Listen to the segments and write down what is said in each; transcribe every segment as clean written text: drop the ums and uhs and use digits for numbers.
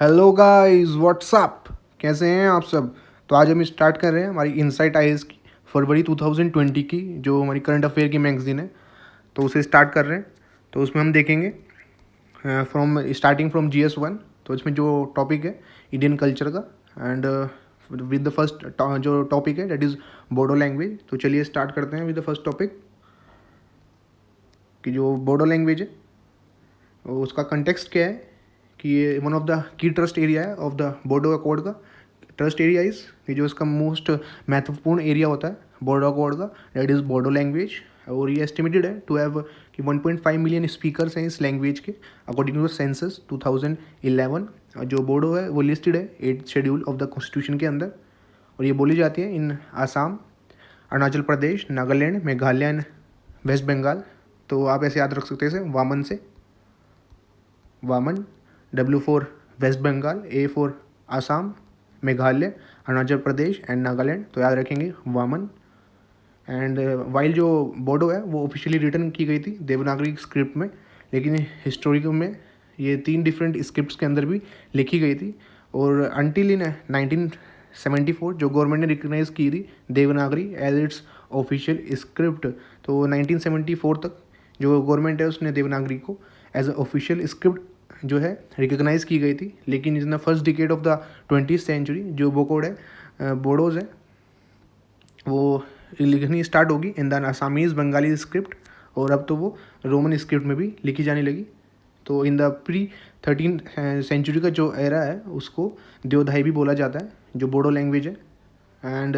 Hello guys, WhatsApp. कैसे हैं आप सब? तो आज हम स्टार्ट कर रहे हैं हमारी इनसाइट आईएएस की फरवरी 2020 की, जो हमारी करंट अफेयर की मैगजीन है। तो उसे स्टार्ट कर रहे हैं। तो उसमें हम देखेंगे फ्रॉम स्टार्टिंग फ्रॉम GS1। तो इसमें जो टॉपिक है इंडियन कल्चर का, एंड विद द फर्स्ट जो टॉपिक है दैट इज़ बोडो लैंग्वेज। तो चलिए स्टार्ट करते हैं विद द फर्स्ट टॉपिक कि जो बोडो लैंग्वेज है उसका कंटेक्स्ट क्या है कि ये one of the key trust area है ऑफ द बोडो अकॉर्ड का। ट्रस्ट एरिया इज कि जो इसका मोस्ट महत्वपूर्ण एरिया होता है बोडो अकॉर्ड का, दैट इज़ बोडो लैंग्वेज। और ये एस्टिमेटेड है टू हैव कि 1.5 मिलियन स्पीकर्स हैं इस लैंग्वेज के अकॉर्डिंग टू द सेंसस 2011। और जो बोडो है वो लिस्टेड है 8th schedule of the constitution के अंदर। और ये बोली जाती है इन आसाम, अरुणाचल प्रदेश, नागालैंड, मेघालय एंड वेस्ट बंगाल। तो आप ऐसे याद रख सकते हैं इसे वामन से। वामन, W for West Bengal, A for Assam, Meghalaya, Arunachal Pradesh and Nagaland. तो याद रखेंगे वामन। एंड वाइल जो बोडो है वो ऑफिशियली रिटर्न की गई थी देवनागरी स्क्रिप्ट में, लेकिन हिस्टोरिकल में ये 3 डिफरेंट स्क्रिप्ट्स के अंदर भी लिखी गई थी। और अनटिल इन 1974 जो गवर्नमेंट ने रिकग्नाइज की थी Devanagari as its official script. तो 1974 तक जो गवर्नमेंट है उसने देवनागरी को एज अ ऑफिशियल स्क्रिप्ट जो है रिकग्नाइज की गई थी। लेकिन in the first decade of the 20th century जो बोकोड है बोडोज है वो लिखनी स्टार्ट होगी in the Assamese Bengali script. और अब तो वो रोमन स्क्रिप्ट में भी लिखी जाने लगी। तो in the pre 13th century का जो एरा है उसको देवधाई भी बोला जाता है जो बोडो लैंग्वेज है। एंड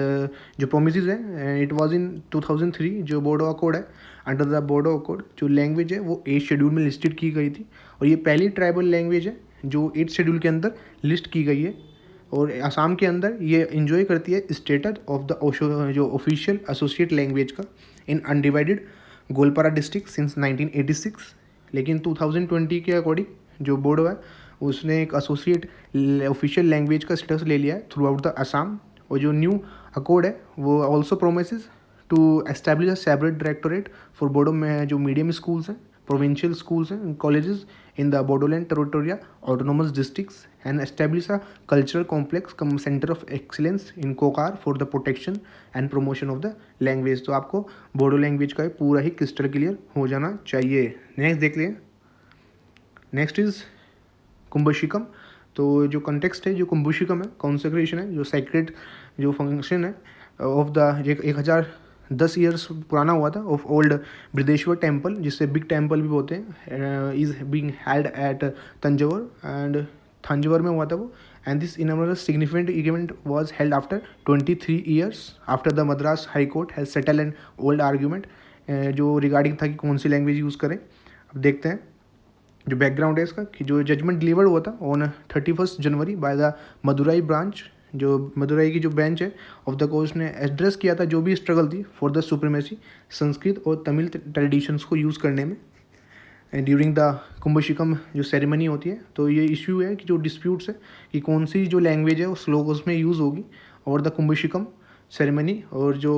जो प्रोमिसेस है इट वाज इन 2003 जो बोडो अकॉर्ड है। अंडर द बोडो अकॉर्ड जो लैंग्वेज है वो 8th शेड्यूल में लिस्टेड की गई थी। और ये पहली ट्राइबल लैंग्वेज है जो 8th शेड्यूल के अंदर लिस्ट की गई है। और आसाम के अंदर ये इंजॉय करती है स्टेटस ऑफ द जो ऑफिशियल एसोसिएट लैंग्वेज का इन अनडिवाइडेड गोलपारा डिस्ट्रिक्ट सिंस 1986। लेकिन 2020 के अकॉर्डिंग जो बोडो है उसने एक एसोसिएट ऑफिशियल लैंग्वेज का स्टेटस ले लिया है थ्रू आउट द आसाम। और जो न्यू अकॉर्ड है वो also promises to establish a separate directorate for Bodo में जो मीडियम स्कूल्स हैं, provincial schools and colleges in the Bodoland Territorial Autonomous Districts and establish a cultural complex cum center of excellence in Kokar for the protection and promotion of the language। तो आपको Bodo language का पूरा ही crystal clear हो जाना चाहिए। Next देख लें। Next is Kumbhabhishekam. तो जो कंटेक्स्ट है जो कुंभशिकम है कॉन्सेक्रेशन है जो सेक्रेट जो फंक्शन है ऑफ द 1010 ईयर्स पुराना हुआ था ऑफ ओल्ड बृहदेश्वर टेम्पल जिससे बिग टेम्पल भी बोलते हैं is being held at Tanjore and Thanjavur में हुआ था वो। And this enormous significant event was held after 23 years after the Madras high court has settle an old argument जो रिगार्डिंग था कि कौन सी लैंग्वेज यूज़ करें। अब देखते हैं जो बैकग्राउंड है इसका कि जो जजमेंट डिलीवर्ड हुआ था on 31 January by the Madurai branch. जो मदुराई की जो बेंच है ऑफ द कोर्ट ने एड्रेस किया था जो भी स्ट्रगल थी फॉर द सुप्रीमेसी संस्कृत और तमिल ट्रेडिशंस को यूज़ करने में ड्यूरिंग द कुंभशिकम जो सेरेमनी होती है। तो ये इशू है कि जो डिस्प्यूट्स है कि कौन सी जो लैंग्वेज है वो श्लोक उसमें यूज़ होगी और द कुंभशिकम सेरेमनी। और जो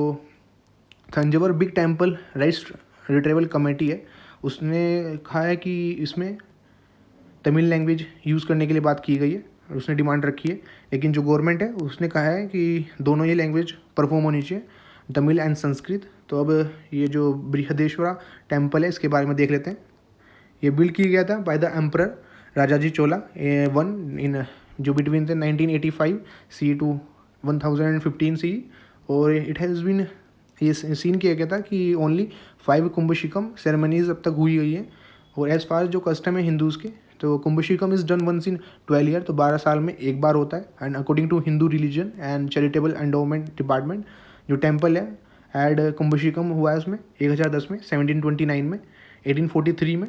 Thanjavur big temple rights retrieval committee है उसने कहा है कि इसमें तमिल लैंग्वेज यूज़ करने के लिए बात की गई है और उसने डिमांड रखी है। लेकिन जो गवर्नमेंट है उसने कहा है कि दोनों ही लैंग्वेज परफॉर्म होनी चाहिए, तमिल एंड संस्कृत। तो अब ये जो बृहदेश्वरा टेम्पल है इसके बारे में देख लेते हैं। ये बिल्ड किया गया था by the emperor Rajaji Chola one in जो बिटवीन द 1985 सी टू 1015 सी। और इट हैज़ बीन ये सीन किया गया था कि ओनली 5 कुंभशिकम सेरेमनीज अब तक हुई गई है। और एज फार जो कस्टम है हिंदूज़ के तो Kumbhabhishekam is done once in 12 year. तो 12 साल में एक बार होता है। And according to Hindu religion and charitable endowment department जो टेम्पल है एड कुंभशिकम हुआ है उसमें 1010 में, 1729 में, 1843 में,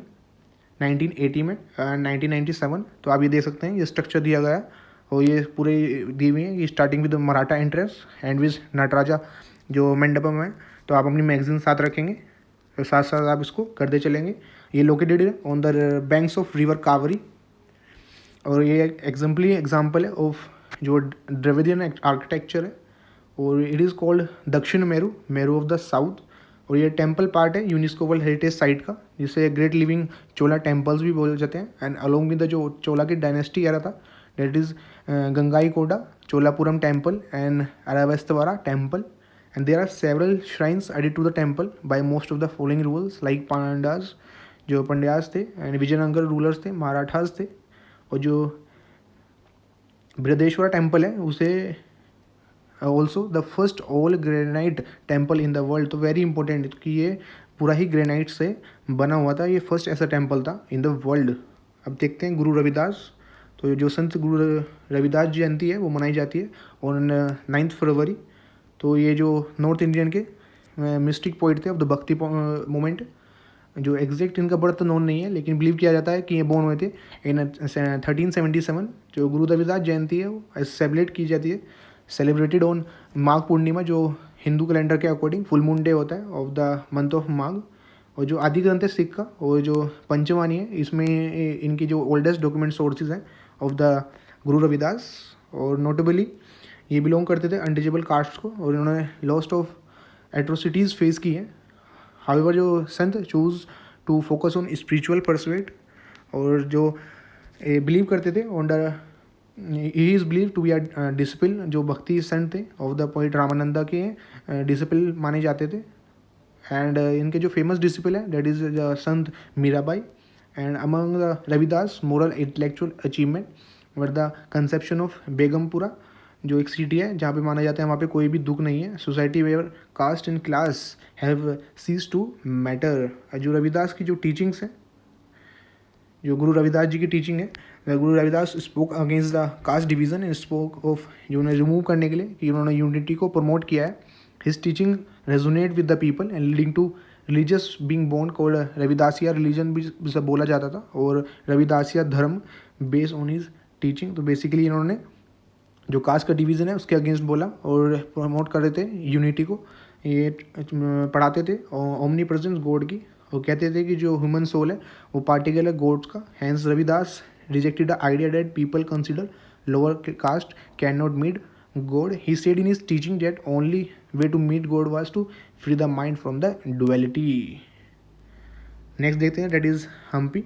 1980 में एंड 1997। तो आप ये देख सकते हैं ये स्ट्रक्चर दिया गया है और ये पूरे दी हुई है। ये starting with Maratha entrance and with Nataraja जो मंडपम है। तो आप अपनी मैगजीन साथ रखेंगे तो साथ साथ आप इसको करते चलेंगे। ये लोकेटेड है on the banks of river cowrie. और ये एग्जाम्पल है ऑफ जो द्रविडियन आर्किटेक्चर है। और इट इज़ कॉल्ड दक्षिण Meru, Meru of the south. और ये टेम्पल पार्ट है यूनेस्को वर्ल्ड हेरिटेज साइट का जिसे ग्रेट लिविंग चोला टेम्पल्स भी बोले जाते हैं। एंड अलोंग विद द जो चोला की डायनेस्टी एरा था that is Gangaikoda, Cholapuram temple and Aravasthavara temple. And there are several shrines added to the temple by most of the following rulers like Pandas, जो पंड्यास थे, and Vijayanagar rulers थे, मराठास थे, और जो Brihadeeswara temple है उसे also the first all granite temple in the world. तो very important कि ये पूरा ही ग्रेनाइट से बना हुआ था, ये फर्स्ट ऐसा टेम्पल था इन द वर्ल्ड. अब देखते हैं गुरु रविदास. तो जो संत गुरु रविदास जयंती है वो मनाई जाती है ऑन 9 फरवरी. तो ये जो नॉर्थ इंडियन के मिस्टिक पोइट थे ऑफ द भक्ति मोमेंट, जो एग्जैक्ट इनका बर्थ नोन नहीं है लेकिन बिलीव किया जाता है कि ये बोर्न हुए थे इन 1377. जो गुरु रविदास जयंती है वो सेलिब्रेट की जाती है, सेलिब्रेटेड ऑन माघ पूर्णिमा, जो हिंदू कैलेंडर के अकॉर्डिंग फुल मून डे होता है ऑफ द मंथ ऑफ माघ. और जो आदि ग्रंथ है सिख का और जो पंचवाणी है, इसमें इनकी जो ओल्डेस्ट डॉक्यूमेंट सोर्सेज हैं ऑफ द गुरु रविदास. और नोटेबली ये बिलोंग करते थे अनटचेबल कास्ट को और इन्होंने लॉस्ट ऑफ एट्रोसिटीज़ फेस की हैं. हाउएवर जो sant choose to focus on spiritual pursuit, और जो बिलीव करते थे on the he is believe to be a disciple. जो भक्ति संत थे ऑफ द पोइट रामानंदा के डिसिपल माने जाते थे. एंड इनके जो फेमस डिसिपल है that is the Sant Mirabai. And among the Ravidas moral intellectual achievement were the conception of Begampura, जो एक सिटी है जहाँ पे माना जाता है वहाँ पे कोई भी दुख नहीं है. Society where caste and class have cease to matter. जो रविदास की जो टीचिंग्स है, जो गुरु रविदास जी की टीचिंग है, Guru Ravidas spoke against the caste division and spoke of, जो उन्हें रिमूव करने के लिए कि उन्होंने यूनिटी को प्रमोट किया है. His teaching resonate with the people and leading to religious being born called Ravidassia religion भी सब बोला जाता था, और रविदासिया धर्म बेस्ड ऑन हिज टीचिंग. तो बेसिकली इन्होंने जो कास्ट का डिवीज़न है उसके अगेंस्ट बोला और प्रमोट कर रहे थे यूनिटी को. ये पढ़ाते थे ओमनी प्रेजेंस गॉड की, वो कहते थे कि जो ह्यूमन सोल है वो पार्टिकल है गॉड्स का. Hence Ravidas rejected the idea that people consider lower caste can not meet God. He said in his teaching that only way to meet God was to free the mind from the duality. Next देखते हैं that is Hampi.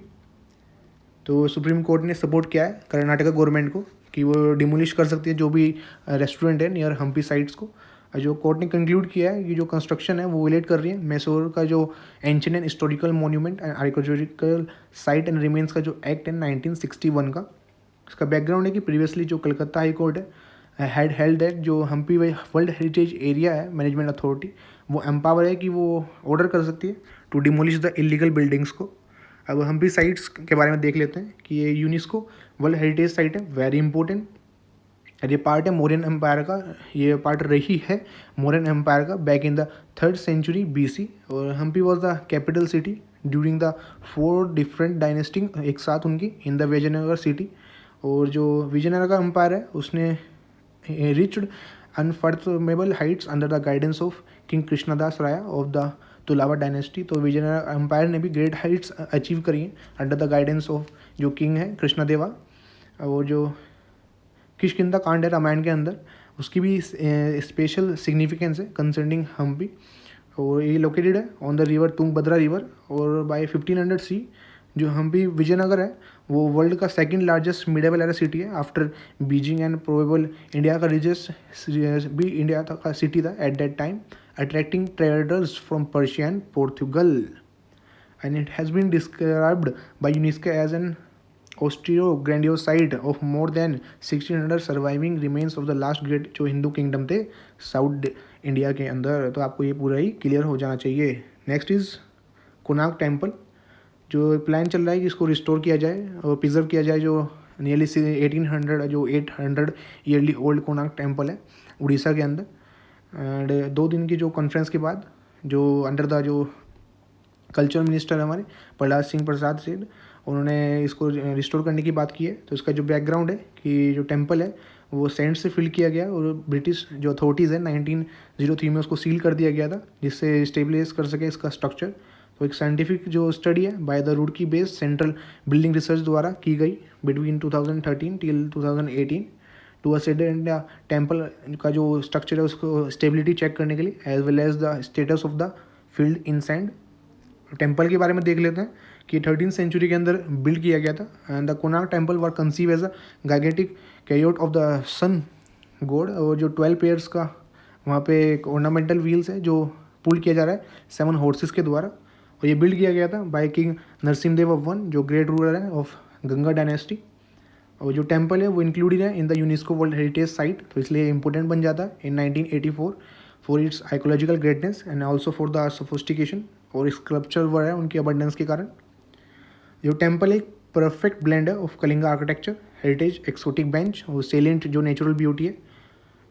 तो supreme court ने support किया है Karnataka government को कि वो demolish कर सकती है जो भी रेस्टोरेंट है नियर हम्पी साइट्स को. जो कोर्ट ने कंक्लूड किया है कि जो कंस्ट्रक्शन है वो विलेट कर रही है मैसूर का जो ancient and historical monument and archaeological site and remains का जो एक्ट है 1961 का. इसका बैकग्राउंड है कि प्रीवियसली जो कलकत्ता हाई कोर्ट है हैड हेल्ड दैट जो हम्पी वर्ल्ड हेरिटेज एरिया है मैनेजमेंट अथॉरिटी वो एम्पावर है कि वो ऑर्डर कर सकती है to demolish the illegal buildings को. अब हम्पी साइट्स के बारे में देख लेते हैं कि ये यूनेस्को वर्ल्ड हेरिटेज साइट है, वेरी इंपॉर्टेंट. ये पार्ट है मौर्यन एम्पायर का, ये पार्ट रही है मौर्यन एम्पायर का back in the 3rd century BC. और Hampi was the capital city during the 4 different dynasty एक साथ उनकी इन द विजयनगर सिटी. और जो विजयनगर एम्पायर है उसने reached unfathomable heights under the guidance of king Krishnadas Raya of the Tuluva dynasty. तो विजयनगर एम्पायर ने भी ग्रेट हाइट्स अचीव करी हैं अंडर द गाइडेंस ऑफ जो किंग है कृष्णदेवा. और जो किष्किंधा कांड है रामायण के अंदर उसकी भी स्पेशल सिग्निफिकेंस है कंसर्निंग हम्पी. और ये लोकेटेड है on the river Tungabhadra river. और बाय 1500 सी जो हम्पी विजयनगर है वो वर्ल्ड का 2nd largest medieval era city है after Beijing and probable India का रिचेस्ट भी इंडिया का सिटी था at that time, attracting traders from Persia and Portugal. And it has been described by UNESCO as an austere-grandiose site of more than 1600 surviving remains of the last great जो Hindu kingdom थे south India के अंदर. तो आपको ये पूरा ही clear हो जाना चाहिए. Next is Konark temple. जो प्लान चल रहा है कि इसको रिस्टोर किया जाए और प्रिजर्व किया जाए. जो नियरली 1800 जो 800 ईयरली ओल्ड कोणार्क टेम्पल है उड़ीसा के अंदर. एंड 2 दिन की जो कॉन्फ्रेंस के बाद जो अंडर द जो कल्चर मिनिस्टर हमारे प्रहलाद सिंह प्रसाद से उन्होंने इसको रिस्टोर करने की बात की है. तो इसका जो बैकग्राउंड है कि जो टेम्पल है वो सैंड से फिल किया गया और ब्रिटिश जो अथॉरिटीज़ है 1903 में उसको सील कर दिया गया था जिससे स्टेबलाइज कर सके इसका स्ट्रक्चर. तो एक साइंटिफिक जो स्टडी है by the Roorkee based central building research द्वारा की गई between 2013 till 2018 to assess India temple का जो स्ट्रक्चर है उसको स्टेबिलिटी चेक करने के लिए as well as the status of the field in sand. Temple के बारे में देख लेते हैं कि 13th सेंचुरी के अंदर बिल्ड किया गया था। And the Konark temple were conceive as a gigantic chariot of the sun god. और जो 12 पेयर्स का वहाँ पे एक ऑर्नामेंटल व्हील्स है जो पुल किया जा रहा है 7 हॉर्सेस के द्वारा। और ये बिल्ड किया गया था बाय किंग नरसिम्हदेव वन, जो ग्रेट रूलर है ऑफ गंगा डायनेस्टी। और जो टेम्पल है वो इंक्लूडेड है in the UNESCO world heritage site, तो इसलिए इंपॉर्टेंट बन जाता है in 1984 for its ecological greatness and also for the sophistication. और स्कल्पचर वर्क है उनकी अबंडेंस के कारण। जो टेम्पल एक परफेक्ट ब्लेंड है of Kalinga architecture, heritage, exotic bench और सेलेंट जो नेचुरल ब्यूटी है।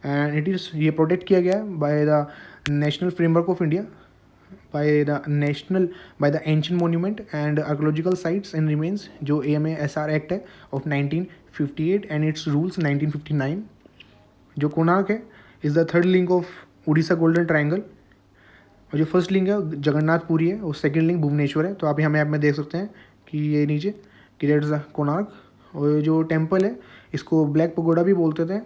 एंड इट इज़ ये प्रोटेक्ट किया गया है by the national framework of India, by the ancient monument and archaeological sites and remains, जो AMASR एक्ट है ऑफ 1958 एंड इट्स रूल्स 1959। जो कोणार्क है is the third link of Orissa golden triangle. और जो फर्स्ट लिंक है जगन्नाथपुरी है और सेकंड लिंक भुवनेश्वर है। तो आप यहाँ मैप में देख सकते हैं कि ये नीचे कि दैट इज़ कोणार्क। और जो टेम्पल है इसको ब्लैक पगोडा भी बोलते थे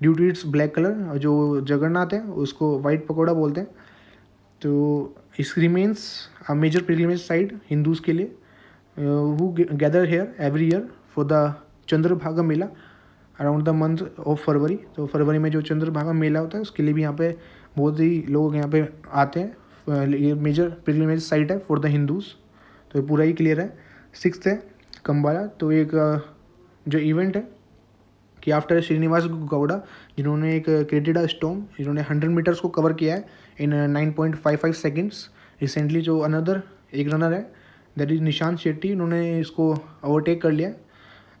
due to its black colour. और जो जगन्नाथ है उसको वाइट पगोडा बोलते हैं। तो इस remains a major pilgrimage site Hindus के लिए who gather here every year for the Chandrabhaga mela around the month of February. तो फरवरी में जो चंद्रभागा मेला होता है उसके लिए भी यहाँ पे बहुत ही लोग यहाँ पे आते हैं। ये मेजर पिलग्रिमेज साइट है फॉर द हिंदूज़। तो ये पूरा ही क्लियर है। 6th है कंबाला। तो एक जो इवेंट है कि आफ्टर श्रीनिवास गौड़ा, जिन्होंने एक क्रिएटेड अ स्टॉर्म, जिन्होंने 100 मीटर्स को कवर किया है इन 9.55 सेकेंड्स। रिसेंटली जो अनदर एक रनर है दैट इज़ निशांत शेट्टी, उन्होंने इसको ओवरटेक कर लिया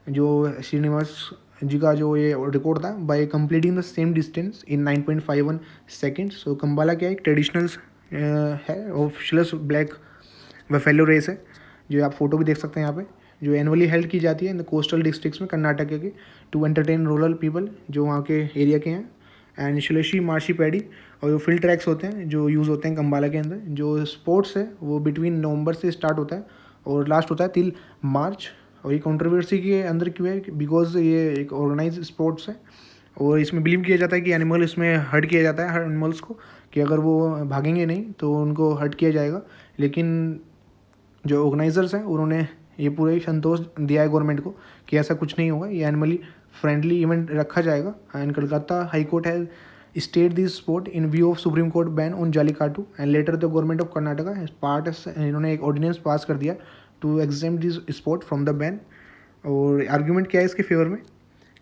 जो श्रीनिवास जी का जो ये रिकॉर्ड था by completing the same distance in 9.51 seconds. So Kambala क्या एक ट्रेडिशनल है ऑफिशियल्स ब्लैक बफेलो रेस है, जो आप फोटो भी देख सकते हैं यहाँ पे, जो एनुअली हेल्ड की जाती है इन द कोस्टल डिस्ट्रिक्ट्स में कर्नाटक के टू एंटरटेन रूरल पीपल जो वहाँ के एरिया के हैं। एंड शलेशी मार्शी पैडी और जो फील्ड ट्रैक्स होते हैं जो यूज़ होते हैं कंबाला के अंदर। जो स्पोर्ट्स है वो बिटवीन नवंबर से स्टार्ट होता है और लास्ट होता है टिल मार्च। और ये कंट्रोवर्सी के अंदर क्यों है? बिकॉज ये एक ऑर्गेनाइज स्पोर्ट्स है और इसमें बिलीव किया जाता है कि एनिमल इसमें हर्ट किया जाता है, हर एनिमल्स को, कि अगर वो भागेंगे नहीं तो उनको हर्ट किया जाएगा। लेकिन जो ऑर्गेनाइजर्स हैं उन्होंने ये पूरा ही संतोष दिया है गवर्नमेंट को कि ऐसा कुछ नहीं होगा, ये एनिमली फ्रेंडली इवेंट रखा जाएगा। एंड कलकत्ता हाई कोर्ट है state this sport in view of supreme court ban on Jallikattu and later the government of Karnataka part, इन्होंने एक ऑर्डिनेंस पास कर दिया to exempt this sport from the ban. और आर्ग्यूमेंट क्या है इसके फेवर में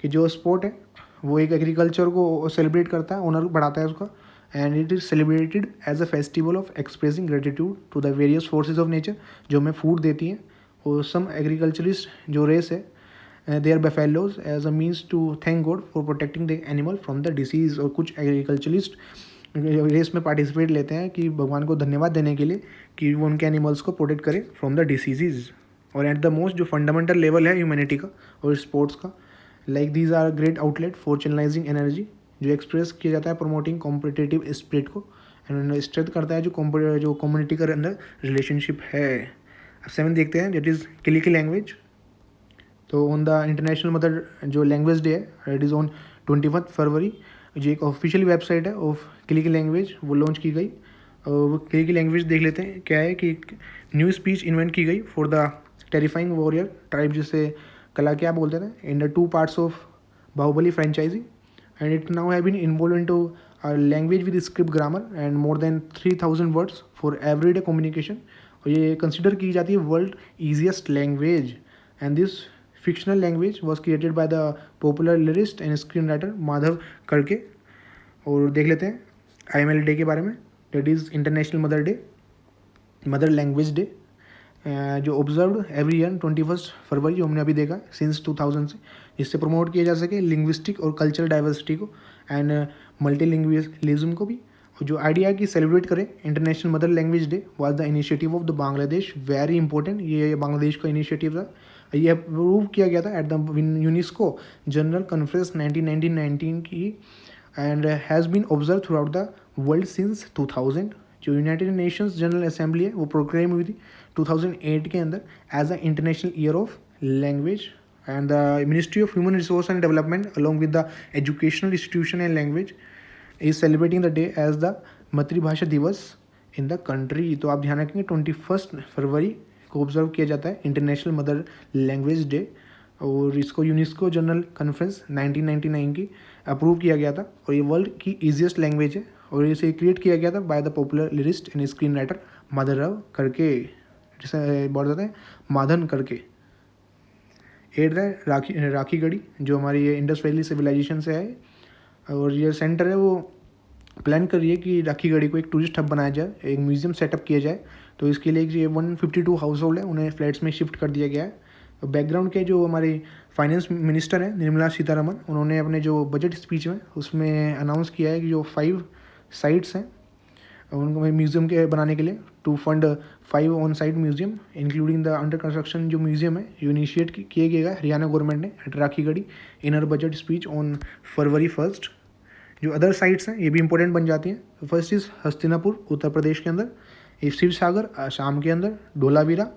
कि जो स्पोर्ट है वो एक एग्रीकल्चर को सेलिब्रेट करता है, ऑनर बढ़ाता है उसका। And it is celebrated as a festival of expressing gratitude to the various forces of nature जो हमें फूड देती हैं। और सम एग्रीकल्चरिस्ट जो रेस है they are buffaloes as a means to thank God for protecting the animal from the disease. और कुछ agriculturist race में पार्टिसिपेट लेते हैं कि भगवान को धन्यवाद देने के लिए कि वो उनके एनिमल्स को प्रोटेक्ट करे फ्रॉम द डिसीज़। और एट द मोस्ट जो फंडामेंटल लेवल है ह्यूमैनिटी का और स्पोर्ट्स का, like these are great outlet for channelising energy जो एक्सप्रेस किया जाता है प्रमोटिंग कॉम्पिटिटिव स्पिरिट को एंड स्ट्रेंथ करता है जो कम्युनिटी के अंदर रिलेशनशिप है। अब 7 देखते हैं दैट इज़ किलिकी लैंग्वेज। तो ऑन द इंटरनेशनल मदर जो लैंग्वेज डे है इट इज़ ऑन 21 फरवरी। जो एक ऑफिशियल वेबसाइट है ऑफ किलिकी लैंग्वेज वो लॉन्च की गई। और वो किलिकी लैंग्वेज देख लेते हैं क्या है कि न्यू स्पीच इन्वेंट की गई for the terrifying warrior tribe, जिसे कला क्या बोलते थे, in the 2 parts of Baahubali franchise. And it now have been involve into a language with script grammar and more than 3000 words for everyday communication. और ये consider की जाती है world easiest language. And this fictional language was created by the popular lyricist and screen writer Madhav Karky. और देख लेते हैं IML day के बारे में, that is international mother day, mother language day, जो ऑब्जर्व एवरी ईयर 21 फरवरी, जो हमने अभी देखा सिंस 2000 से, जिससे प्रमोट किया जा सके लिंग्विस्टिक और कल्चरल डाइवर्सिटी को एंड मल्टीलिंग्विज्म को भी। और जो आइडिया की सेलिब्रेट करें international mother language day was the initiative of the Bangladesh, very important, ये बांग्लादेश का इनिशिएटिव था। ये अप्रूव किया गया था at the UNESCO general conference 1919 की and has been observe throughout the world since 2000। जो यूनाइटेड नेशंस जनरल असेंबली है वो प्रोक्लेम हुई थी 2008 के अंदर as a international year of language. And the ministry of human resource and development along with the educational institution and language is celebrating the day as the Matribhasha Divas in the country. तो आप ध्यान रखेंगे 21 फरवरी को observe किया जाता है international mother language day, और इसको यूनेस्को जनरल कॉन्फ्रेंस 1999 की अप्रूव किया गया था, और ये वर्ल्ड की ईजिएस्ट लैंग्वेज है, और इसे क्रिएट किया गया था bye the popular lyricist and screen writer Madhavrao करके, जिसे बोल जाते हैं माधन करके। एट है राखी गढ़ी, जो हमारी ये इंडस वैली सिविलाइजेशन से है, और ये सेंटर है वो प्लान कर रही है कि राखी गढ़ी को एक टूरिस्ट हब बनाया जाए, एक म्यूजियम सेटअप किया जाए। तो इसके लिए ये 152 हाउस होल्ड है, उन्हें फ्लैट्स में शिफ्ट कर दिया गया है। तो बैकग्राउंड के जो हमारे फाइनेंस मिनिस्टर हैं निर्मला सीतारमन, उन्होंने अपने जो बजट स्पीच में उसमें अनाउंस किया है कि जो 5 साइट्स हैं उनको म्यूज़ियम के बनाने के लिए to fund 5 on site museum including the under construction जो म्यूज़ियम है जो इनिशिएट किए गए हरियाणा गवर्नमेंट ने at Rakhigarhi in her budget speech on February 1। जो अदर साइट्स हैं ये भी इंपॉर्टेंट बन जाती हैं। फर्स्ट इज़ हस्तिनापुर उत्तर प्रदेश के अंदर, ये शिव सागर आसाम के अंदर, धोलावीरा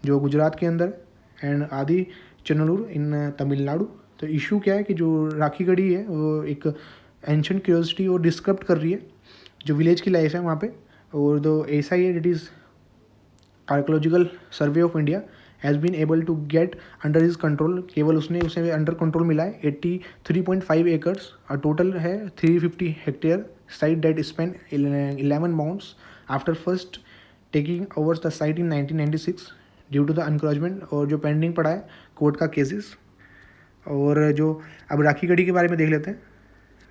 जो गुजरात के अंदर, एंड आदि चन्नूर इन तमिलनाडु। तो इशू क्या है कि जो राखीगढ़ी है वो एक एंशंट क्यूरियोसिटी और डिस्क्राइब कर रही है जो विलेज की लाइफ है वहाँ पे, और दो ऐसा ही है it is archaeological survey of India has been able to get under his control, केवल उसने उसे अंडर कंट्रोल मिला है 83.5 एकर्स, और टोटल है 350 hectare site that span 11 mounts after first taking over the site in 1996 due to the encroachment, और जो pending पड़ा है कोर्ट का केसेस। और जो अब राखीगढ़ी के बारे में देख लेते हैं।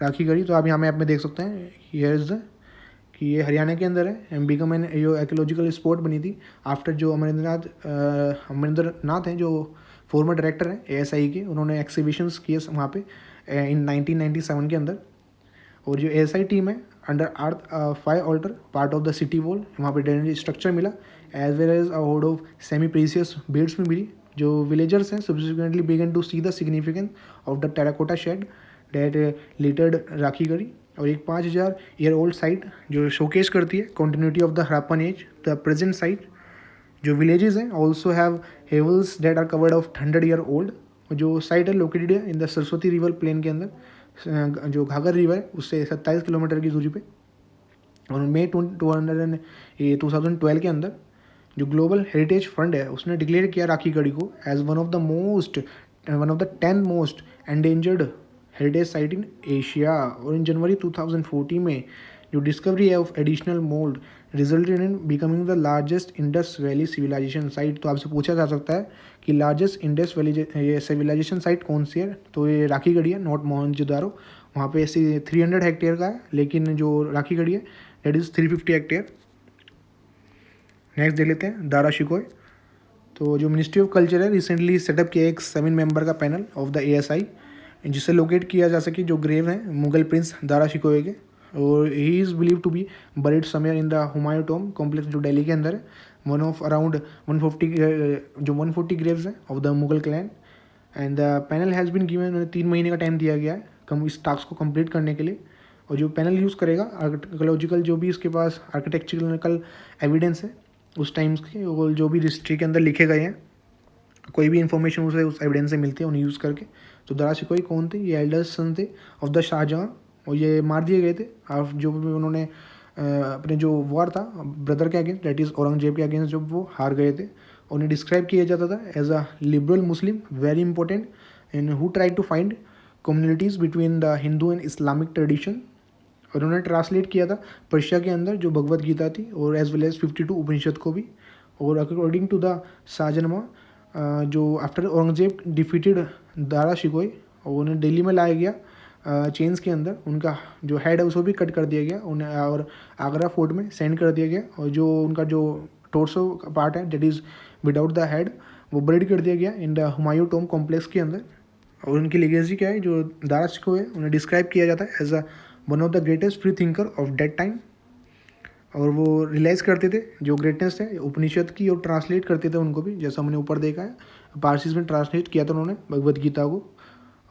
राखीगढ़ी तो आप यहाँ मैप में देख सकते हैं, हियर इज कि ये हरियाणा के अंदर है, एंड बिकम एन जो एक्योलॉजिकल स्पॉट बनी थी आफ्टर जो अमरिंदर नाथ हैं जो फॉर्मर डायरेक्टर हैं ASI के, उन्होंने एक्सिबिशंस किए वहाँ पे इन 1997 के अंदर। और जो ASI टीम है under earth 5 alter part of the city wall, वहाँ पे ड्रेनेज स्ट्रक्चर मिला as well as a hoard of semi precious beads में मिली। जो विलेजर्स हैं subsequently began to see the significance of the terracotta shards that littered Rakhigarhi, और एक 5000 year old site जो showcase करती है continuity of the Harappan age the present site. जो villages हैं also have havelis that are covered of 100 year old. जो site है located है in the Saraswati river plain के अंदर, जो घाघर रिवर है उससे 27 किलोमीटर की दूरी पे। और मई 2012 के अंदर जो ग्लोबल हेरिटेज फंड है उसने डिक्लेयर किया राखीगढ़ी को as one of the 10 most endangered heritage site in Asia. और इन जनवरी 2014 में जो डिस्कवरी है of additional mould resulted in becoming the largest Indus valley civilisation site. तो आपसे पूछा जा सकता है कि लार्जेस्ट इंडस वैली ये सिविलाइजेशन साइट कौन सी है, तो ये राखीगढ़ी है, नॉट मोहनजोदारो। वहाँ पे ऐसे 300 हेक्टेयर का है, लेकिन जो राखीगढ़ी है दैट इज़ 350 हेक्टेयर। नेक्स्ट देख लेते हैं दारा शिकोय। तो जो मिनिस्ट्री ऑफ कल्चर है रिसेंटली सेटअप किया एक 7 मेंबर का पैनल ऑफ द ASI, जिससे लोकेट किया जा सके जो ग्रेव हैं मुगल प्रिंस दारा शिकोह के, और he is believe to be buried somewhere in the Humayun tomb complex जो दिल्ली के अंदर है। वन ऑफ अराउंड 140 ग्रेव्स हैं of the Mughal clan, and the panel has been given 3 महीने का टाइम दिया गया है इस टास्क को कंप्लीट करने के लिए। और जो पैनल यूज़ करेगा आर्कियोलॉजिकल जो भी इसके पास आर्किटेक्चरल एविडेंस है उस टाइम्स के, और जो भी हिस्ट्री के अंदर लिखे गए हैं कोई भी इंफॉर्मेशन उसे उस एविडेंस से मिलती है उन्हें यूज़ करके। तो दारा शिकोह कौन थे, ये एल्डर सन थे ऑफ द शाहजहाँ, और ये मार दिए गए थे जो भी उन्होंने अपने जो वॉर था ब्रदर के अगेंस्ट दैट इज़ औरंगजेब के अगेंस्ट जब वो हार गए थे। उन्हें डिस्क्राइब किया जाता था as a liberal Muslim very important and who try to find communities between the Hindu and Islamic tradition. और उन्होंने ट्रांसलेट किया था पर्शिया के अंदर जो भगवत गीता थी, और एज वेल एज 52 उपनिषद को भी। और अकॉर्डिंग टू द शाहजहाँ जो आफ्टर औरंगजेब डिफीटेड दारा शिकोह और उन्हें दिल्ली में लाया गया चेन्स के अंदर, उनका जो हेड है उसको भी कट कर दिया गया उन्हें, और आगरा फोर्ट में सेंड कर दिया गया, और जो उनका जो टोर्सो का पार्ट है that is without the head वो बरीड कर दिया गया इन द हुमायूं टॉम कॉम्प्लेक्स के अंदर। और उनकी लेगेसी क्या है, जो दारा शिकोह है उन्हें डिस्क्राइब किया जाता है as a one of the greatest free thinker of that time. और वो रियलाइज़ करते थे जो ग्रेटनेस है उपनिषद की, और ट्रांसलेट करते थे उनको भी, जैसा हमने ऊपर देखा है पारसीज में ट्रांसलेट किया था उन्होंने भगवत गीता को।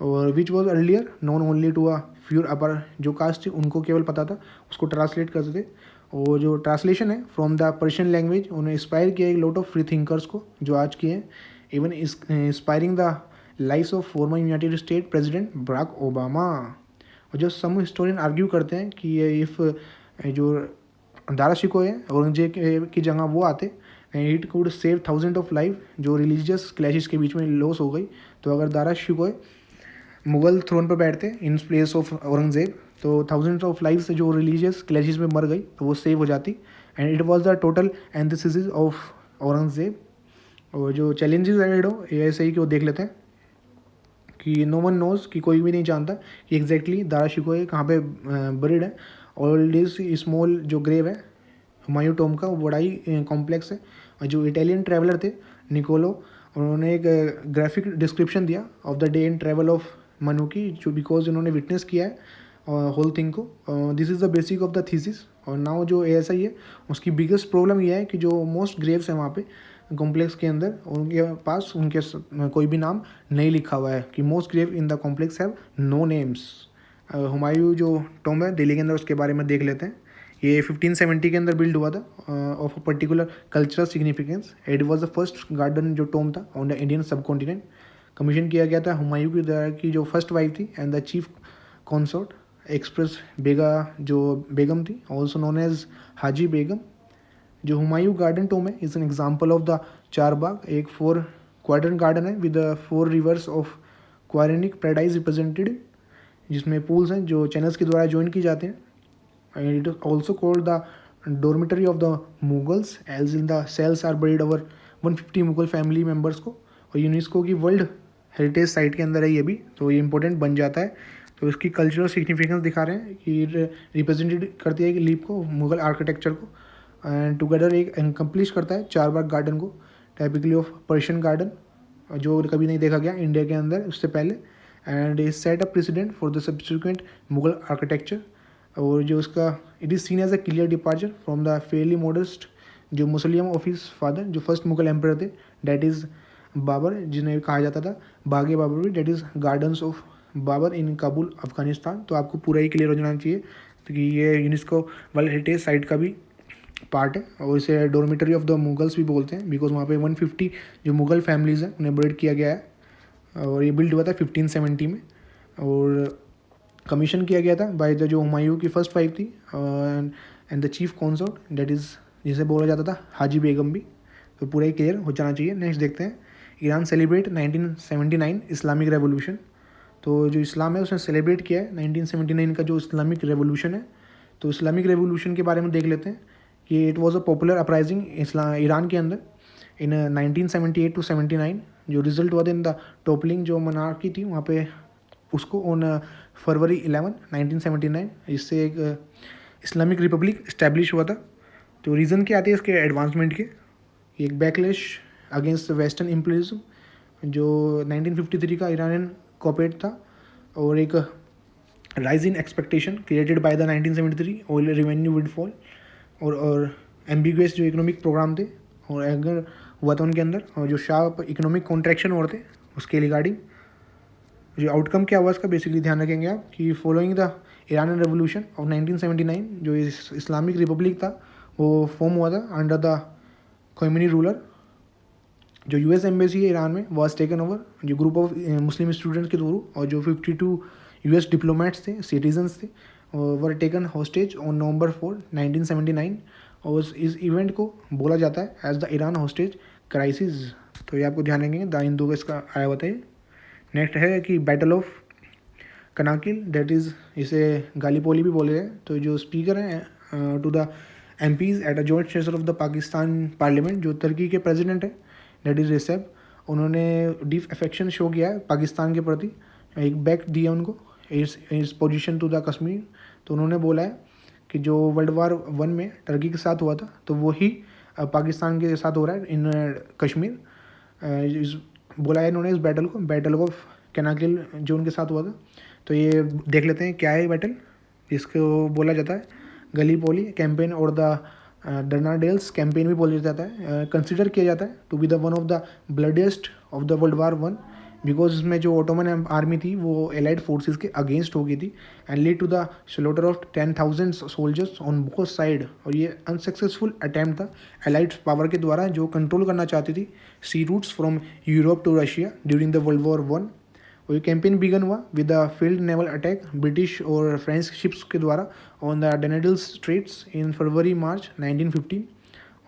और which was earlier known only to a fewer upper जो कास्ट थी उनको केवल पता था, उसको ट्रांसलेट करते थे। और जो ट्रांसलेशन है फ्रॉम द पर्शियन लैंग्वेज उन्हें इंस्पायर किया एक लॉट ऑफ फ्री थिंकर्स को जो आज के हैं, even inspiring the life of former United State president Barack Obama. और जो सम हिस्टोरियन आर्ग्यू करते हैं कि इफ़ जो दारा शिकोह है औरंगजेब की जगह वो आते and it could save thousand of life जो रिलीजियस क्लैशेस के बीच में लॉस हो गई। तो अगर दारा शिकोह मुगल थ्रोन पर बैठते इन प्लेस ऑफ औरंगजेब तो थाउजेंड्स ऑफ लाइफ से जो रिलीजियस क्लैशेस में मर गई तो वो सेव हो जाती। And it was the total antithesis of Aurangzeb. और जो चैलेंजेस एडेड हो ये ऐसे ही कि वो देख लेते हैं कि नो वन नोज़ कि कोई भी नहीं जानता कि एग्जैक्टली दारा शिकोह कहाँ पे बरीड है। और दिस स्मॉल जो ग्रेव है हुमायूं टॉम का वो बड़ा ही कॉम्प्लेक्स है। और जो इटालियन ट्रैवलर थे निकोलो उन्होंने एक ग्राफिक डिस्क्रिप्शन दिया of the day in travel of Manu की जो बिकॉज उन्होंने विटनेस किया है होल थिंग को। This is the basic of the thesis. और नाउ जो ASI है उसकी बिगेस्ट प्रॉब्लम यह है कि जो मोस्ट ग्रेव्स हैं वहाँ पे कॉम्प्लेक्स के अंदर उनके पास उनके कोई भी नाम नहीं लिखा हुआ है कि most grave in the complex have no names. Humayun जो टॉम है दिल्ली के अंदर उसके बारे में देख लेते हैं। ये 1570 के अंदर बिल्ड हुआ था of a particular cultural significance. It was the first garden जो टॉम था on the Indian subcontinent. Commission किया गया था हुमायूं की द्वारा की जो फर्स्ट वाइफ थी and the chief consort empress Bega जो बेगम थी also known as Haji Begum. जो हुमायूं गार्डन टॉम है is an example of the charbagh एक 4 क्वाड्रेंट गार्डन है with 4 rivers of क्वारेनिक paradise represented जिसमें पूल्स हैं जो चैनल्स के द्वारा ज्वाइन की जाते हैं। And it is also called the dormitory of the Mughals as in the cells are buried over 150 Mughal family members को। और यूनेस्को की वर्ल्ड हेरिटेज साइट के अंदर है ये भी तो ये इंपॉर्टेंट बन जाता है। तो इसकी कल्चरल सिग्निफिकेंस दिखा रहे हैं कि रिप्रेजेंटेड करती है लीप को मुगल आर्किटेक्चर को एंड टुगेदर एक एनकम्प्लिश करता है चार बाग गार्डन को टाइपिकली ऑफ पर्शियन गार्डन जो कभी नहीं देखा गया इंडिया के अंदर उससे पहले। And is set a precedent for the subsequent Mughal architecture. और जो उसका it is seen as a clear departure from the fairly modest जो मुसलियम ऑफ हिज फादर जो फर्स्ट मुगल एम्पर थे डैट इज़ बाबर जिन्हें कहा जाता था बागे बाबर भी that is gardens of Babur in Kabul Afghanistan. तो आपको पूरा ही क्लियर हो जाना चाहिए तो कि ये यूनेस्को वर्ल्ड हेरिटेज साइट का भी पार्ट है। और इसे डॉर्मिटरी ऑफ द मुगल्स भी बोलते हैं बिकॉज वहाँ पे 150 जो मुगल फैमिलीज़ हैं उन्हें ब्रीड किया गया है। और ये बिल्ड हुआ था 1570 में और कमीशन किया गया था बाय द जो हुमायूं की फर्स्ट वाइफ थी and the chief कॉन्सोर्ट that is जिसे बोला जाता था हाजी बेगम भी। तो पूरा ही क्लियर हो जाना चाहिए। नेक्स्ट देखते हैं ईरान सेलिब्रेट 1979 इस्लामिक रेवोल्यूशन। तो जो इस्लाम है उसने सेलिब्रेट किया है 1979 का जो इस्लामिक रेवोल्यूशन है। तो इस्लामिक रेवोल्यूशन के बारे में देख लेते हैं कि it was a popular uprising Iran के अंदर इन 1978 to 79 जो रिजल्ट हुआ था इन द टॉपलिंग जो मनार्की थी वहाँ पे उसको ऑन फरवरी 11 1979 इससे एक इस्लामिक रिपब्लिक इस्टेब्लिश हुआ था। तो रीज़न क्या आती है इसके एडवांसमेंट के एक बैकलेश अगेंस्ट वेस्टर्न इम्पीरियलिज्म जो 1953 का ईरानियन कॉपरेट था और एक rise in expectation created by the 1973 oil revenue windfall और एम्बिगुअस जो इकोनॉमिक प्रोग्राम थे और अगर हुआ था उनके अंदर और जो शार्प इकोनॉमिक कॉन्ट्रैक्शन हो रहे थे उसके रिगार्डिंग जो आउटकम क्या हुआ इसका बेसिकली ध्यान रखेंगे आप कि following the Iranian revolution of 1979 जो इस्लामिक रिपब्लिक था वो फॉर्म हुआ था अंडर द खोमेनी रूलर। जो US एम्बेसी है ईरान में वॉज टेकन ओवर जो ग्रुप ऑफ मुस्लिम स्टूडेंट्स के थ्रू और जो 52 US डिप्लोमेट्स थे सिटीजन्स थे were taken hostage on November 4 1979 और इस इवेंट को बोला जाता है as the Iran hostage crisis. तो ये आपको ध्यान रखेंगे द हिंदू का इसका आया हुआ था। नेक्स्ट है कि battle of Canakkale that is इसे गालीपोली भी बोले हैं। तो जो स्पीकर हैं to the MPs at a joint session of the Pakistan parliament जो तुर्की के प्रेसिडेंट है डेट इज़ रिसेप उन्होंने डीप अफेक्शन शो किया है पाकिस्तान के प्रति एक बैक दिया उनको इस पोजीशन टू द कश्मीर। तो उन्होंने बोला है कि जो World War I में तुर्की के साथ हुआ था तो वही पाकिस्तान के साथ हो रहा है इन कश्मीर। बोला है इन्होंने इस बैटल को बैटल ऑफ कनाकिल जो उनके साथ हुआ था। तो ये देख लेते हैं क्या है बैटल इसको बोला जाता है गलीपोली कैंपेन और द डर्नाडेल्स कैंपेन भी बोला जाता है। कंसिडर किया जाता है to be the one of the bloodiest of the World War I because इसमें जो ऑटोमन आर्मी थी वो एलाइड फोर्सेस के अगेंस्ट हो गई थी and lead to the slaughter of 10,000 soldiers on both side. और ये अनसक्सेसफुल अटैम्प्ट था एलाइड पावर के द्वारा जो कंट्रोल करना चाहती थी sea routes from Europe to Russia during the World War I। और ये कैंपेन बिगन हुआ with the field naval attack British और फ्रेंच शिप्स के द्वारा on the Dardanelles straits in February March 1915।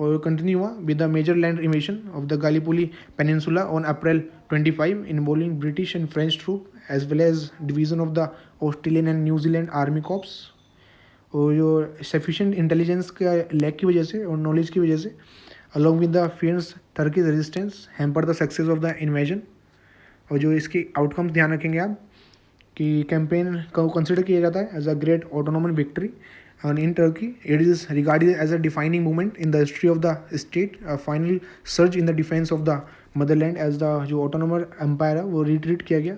और कंटिन्यू हुआ with the major land invasion of the Gallipoli peninsula on April 25 involving British and French troop as well as division of the Australian and New Zealand army corps. और जो sufficient intelligence का lack की वजह से और knowledge की वजह से along with the fierce Turkey's resistance hamper the success of the invasion. और जो इसके आउटकम्स ध्यान रखेंगे आप कि कैंपेन को कंसिडर किया जाता है as a great autonomous victory and in Turkey it is regarded as a defining moment in the history of the state, a final surge in the defense of the motherland as the जो autonomous empire है वो retreat किया गया।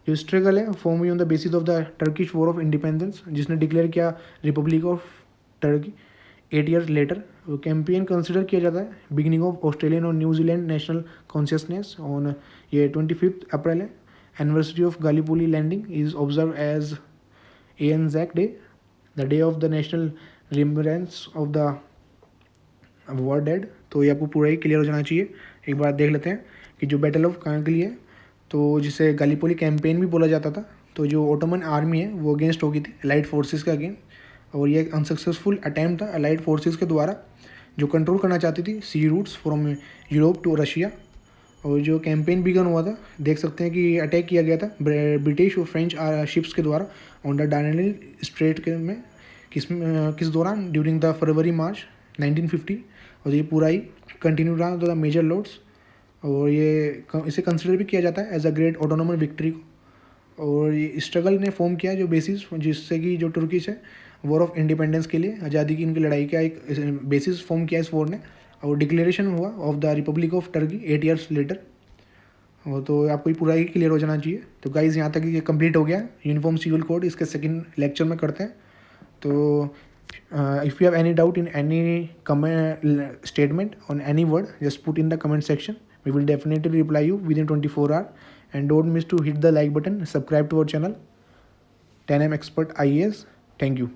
जो struggle है form हुई on the basis of the Turkish war of independence जिसने declare किया republic of Turkey 8 years later. वो कैंपेन कंसिडर किया जाता है बिगिनिंग ऑफ ऑस्ट्रेलियन और न्यूजीलैंड नेशनल कॉन्शियसनेस ऑन ये 25 अप्रैल है। Anniversary of Gallipoli landing is observe as Anzac day, the day of the national remembrance of the war dead. तो ये आपको पूरा ही क्लियर हो जाना चाहिए। एक बार देख लेते हैं कि जो बैटल ऑफ कांकली है तो जिसे गालीपोली कैंपेन भी बोला जाता था, तो जो ओटोमन आर्मी है वो अगेंस्ट हो गई थी अलाइड फोर्सेस के अगेंस्ट। और ये अनसक्सेसफुल अटैम्प्ट था अलाइड फोर्सेस के द्वारा जो कंट्रोल करना चाहती थी sea routes from Europe to Russia. और जो कैंपेन बिगन हुआ था देख सकते हैं कि अटैक किया गया था ब्रिटिश और फ्रेंच शिप्स के द्वारा ऑन द डायनेल स्ट्रेट के में किस दौरान ड्यूरिंग द फरवरी मार्च 1950। और ये पूरा ही कंटिन्यू रहा द मेजर लोड्स। और ये इसे कंसिडर भी किया जाता है as a great autonomous victory को। और ये स्ट्रगल ने फॉर्म किया जो बेसिस जिससे कि जो तुर्किश है वॉर ऑफ इंडिपेंडेंस के लिए आज़ादी की इनकी लड़ाई का एक बेसिस फॉर्म किया इस वॉर ने। और डिक्लेरेशन हुआ of the republic of Turkey 8 years later. और तो आपको ये पूरा ही क्लियर हो जाना चाहिए। तो गाइज़ यहाँ तक ये कंप्लीट हो गया यूनिफॉर्म सिविल कोड, इसके सेकंड लेक्चर में करते हैं। तो if you have any doubt in any comment statement on any word, just put in the comment section. We will definitely reply you within 24 hours. And don't miss to hit the like button, subscribe to our channel 10M Expert IAS. Thank you.